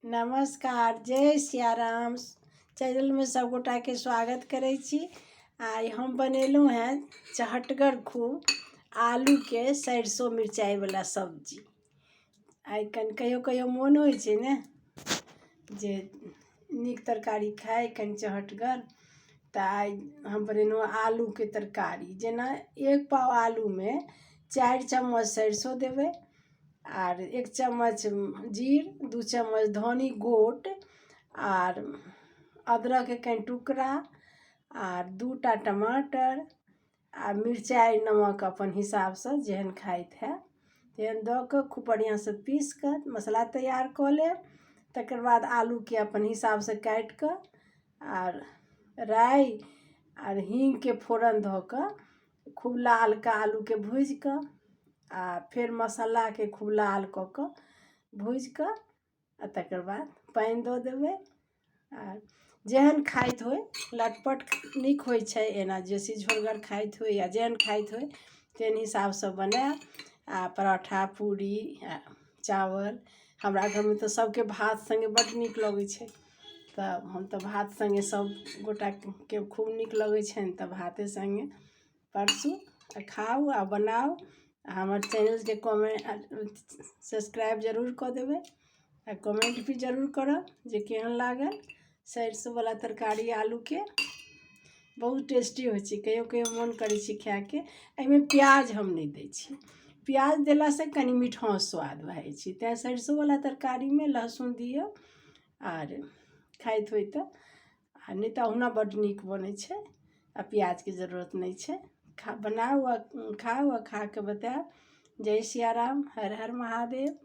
नमस्कार, जय सियाराम। चैनल में सब गोटा के स्वागत करे छी। आई हम बनेलू हैं चहटगर खूब आलू के सरसों मिरचाई वाला सब्जी। आई कहियो कहियो मन होइ छै ने जे नीक तरकारी खाए कन चहटगर, तो आई हम बनेलू आलू के तरकारी। जेना एक पाव आलू में 4 चम्मच सरसों देवे और 1 चम्मच जीर, 2 चम्मच धनी गोट और अदरक के कई टुकड़ा और 2टा टमाटर और मिरचाई नमक अपन हिसाब से जेहन खाइत है तेहन द के खूब बढ़िया से पीस कर मसाला तैयार कर ले। तकर बाद आलू के अपन हिसाब से काट के और राई और हींग के फोरन ध के खूब लाल का आलू के भूज के आ फिर मसाला के खूब लाल क के भूज के आ तकर बाद पानी दे देवे और जेहन खाइत होय लटपट नीक होय छै। एना जेसी झोरगर खाइत होय या जेहन खाइत होय तेन हिसाब से बनाए। आ पराठा पूरी चावल हमरा घर में तो सबके भात संगे बड़ नीक लगे छै, तो हम तो भात संगे सब गोटा के खूब नीक लगे छन, तो भाते संगे परसू खाऊ आ बनाओ। हमार चैनल के कमेंट सब्सक्राइब जरूर कर देवे आ कमेंट भी जरूर करब जे केहन लागल। सरसों वाला तरकारी आलू के बहुत टेस्टी हो छै, कहियो कहियो मन करे छै खाए के। एमे प्याज हम नहीं दै छी, प्याज देला से कनी मिठास स्वाद भए छै, ते सरसों वाला तरकारी में लहसुन दियो और खाइत होय तो आ नहीं तो ओहुना बड़ नीक बने छै आ प्याज के जरूरत नहीं छै। बनाओ आ खाओ आ खा के बताओ। जय सिया राम, हर हर महादेव।